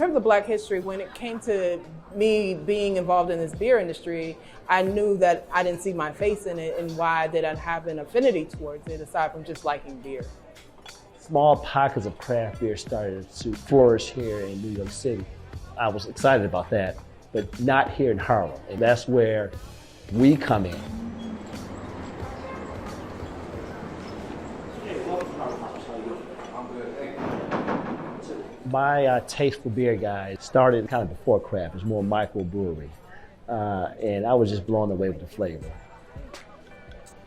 terms of Black history, when it came to me being involved in this beer industry, I knew that I didn't see my face in it and why did I have an affinity towards it aside from just liking beer. Small pockets of craft beer started to flourish here in New York City. I was excited about that, but not here in Harlem. And that's where we come in. My taste for beer, guys, started kind of before craft. It was more microbrewery. And I was just blown away with the flavor.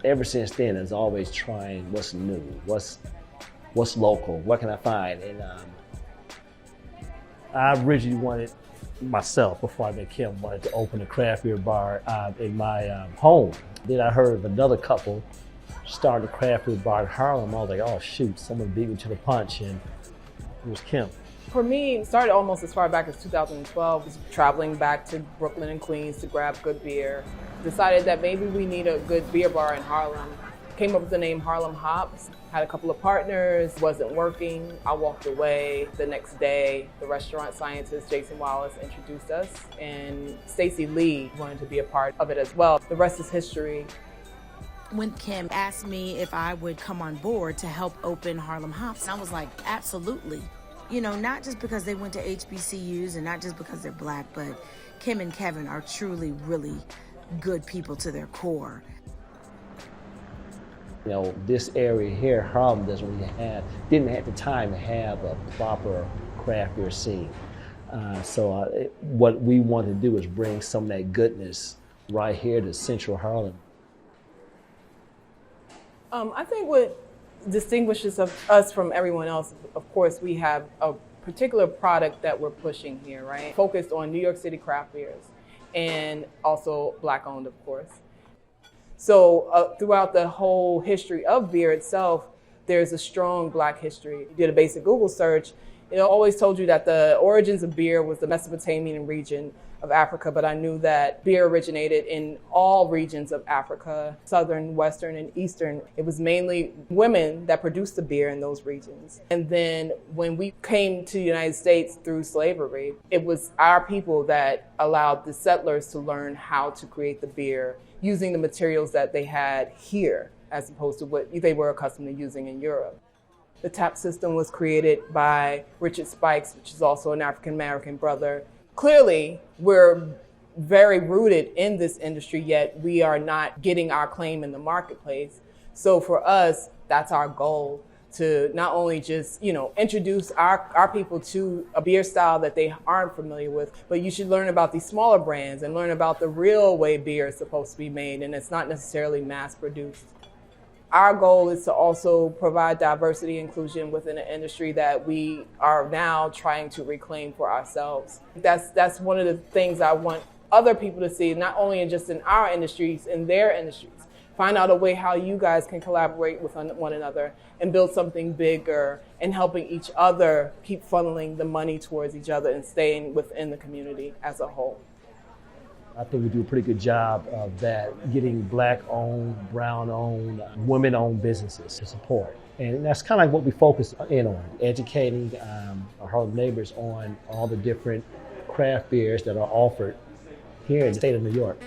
Ever since then, I was always trying what's new, what's local, what can I find? And I originally wanted myself, before I met Kim, wanted to open a craft beer bar in my home. Then I heard of another couple starting a craft beer bar in Harlem. I was like, oh shoot, someone beat me to the punch, and it was Kim. For me, it started almost as far back as 2012, was traveling back to Brooklyn and Queens to grab good beer. Decided that maybe we need a good beer bar in Harlem. Came up with the name Harlem Hops. Had a couple of partners, wasn't working. I walked away. The next day, the restaurant scientist, Jason Wallace, introduced us, and Stacey Lee wanted to be a part of it as well. The rest is history. When Kim asked me if I would come on board to help open Harlem Hops, I was like, absolutely. You know, not just because they went to HBCUs and not just because they're Black, but Kim and Kevin are truly, really good people to their core. You know, this area here, Harlem, didn't have the time to have a proper craft beer scene. So what we want to do is bring some of that goodness right here to Central Harlem. I think what distinguishes us from everyone else, of course, we have a particular product that we're pushing here, right? Focused on New York City craft beers and also Black owned, of course. So throughout the whole history of beer itself, there's a strong Black history. You did a basic Google search, it always told you that the origins of beer was the Mesopotamian region of Africa, but I knew that beer originated in all regions of Africa, southern, western, and eastern. It was mainly women that produced the beer in those regions. And then when we came to the United States through slavery, it was our people that allowed the settlers to learn how to create the beer using the materials that they had here, as opposed to what they were accustomed to using in Europe. The tap system was created by Richard Spikes, which is also an African-American brother. Clearly, we're very rooted in this industry, yet we are not getting our claim in the marketplace. So for us, that's our goal, to not only just, introduce our people to a beer style that they aren't familiar with, but you should learn about these smaller brands and learn about the real way beer is supposed to be made, and it's not necessarily mass produced. Our goal is to also provide diversity and inclusion within an industry that we are now trying to reclaim for ourselves. That's one of the things I want other people to see, not only just in our industries, in their industries. Find out a way how you guys can collaborate with one another and build something bigger and helping each other keep funneling the money towards each other and staying within the community as a whole. I think we do a pretty good job of that, getting Black-owned, brown-owned, women-owned businesses to support. And that's kind of like what we focus in on, educating our Harlem neighbors on all the different craft beers that are offered here in the state of New York.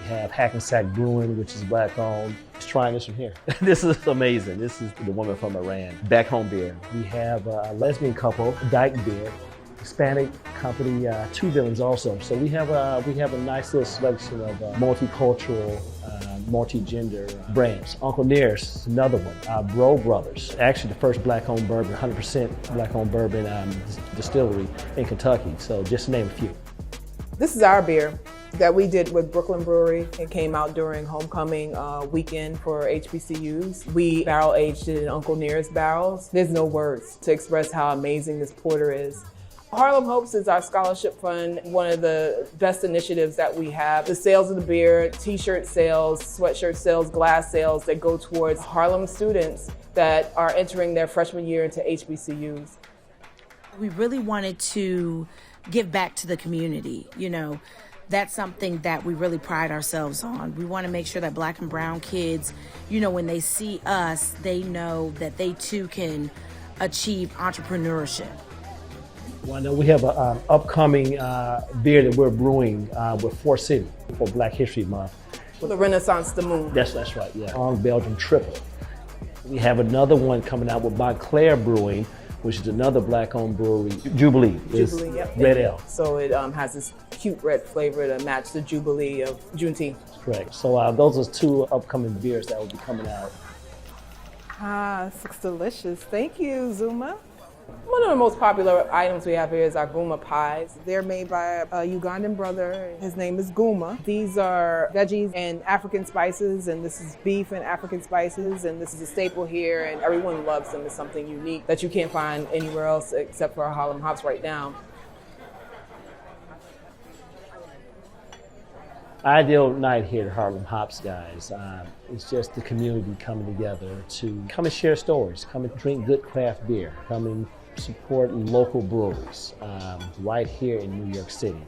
We have Hackensack Brewing, which is Black-owned. Let's try this one here. This is amazing. This is the woman from Iran, back home beer. We have a lesbian couple, Dyke Beer. Hispanic company, Two Villains also. So we have a nice little selection of multicultural, multi-gender brands. Uncle Nearest, another one. Bro Brothers, actually the first Black-owned bourbon, 100% Black-owned bourbon distillery in Kentucky. So just to name a few. This is our beer that we did with Brooklyn Brewery. It came out during homecoming weekend for HBCUs. We barrel aged it in Uncle Nearest barrels. There's no words to express how amazing this porter is. Harlem Hops is our scholarship fund, one of the best initiatives that we have. The sales of the beer, t-shirt sales, sweatshirt sales, glass sales that go towards Harlem students that are entering their freshman year into HBCUs. We really wanted to give back to the community, That's something that we really pride ourselves on. We want to make sure that Black and brown kids, when they see us, they know that they too can achieve entrepreneurship. Well, I know we have an upcoming beer that we're brewing with Forest City for Black History Month. For the Renaissance de Moon. That's right, yeah. On Belgian Triple. We have another one coming out with Montclair Brewing, which is another Black-owned brewery. Jubilee. Jubilee, yep. Red ale. So it has this cute red flavor to match the Jubilee of Juneteenth. Correct. So those are two upcoming beers that will be coming out. This looks delicious. Thank you, Zuma. One of the most popular items we have here is our Guma Pies. They're made by a Ugandan brother. His name is Guma. These are veggies and African spices, and this is beef and African spices, and this is a staple here, and everyone loves them. It's something unique that you can't find anywhere else except for our Harlem Hops right now. Ideal night here at Harlem Hops, guys. It's just the community coming together to come and share stories, come and drink good craft beer, come and support local breweries right here in New York City.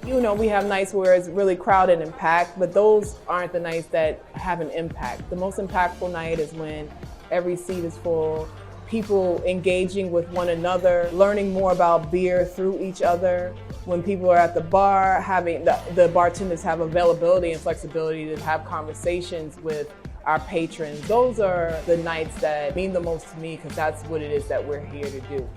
You know, we have nights where it's really crowded and packed, but those aren't the nights that have an impact. The most impactful night is when every seat is full, people engaging with one another, learning more about beer through each other. When people are at the bar, having the bartenders have availability and flexibility to have conversations with our patrons. Those are the nights that mean the most to me because that's what it is that we're here to do.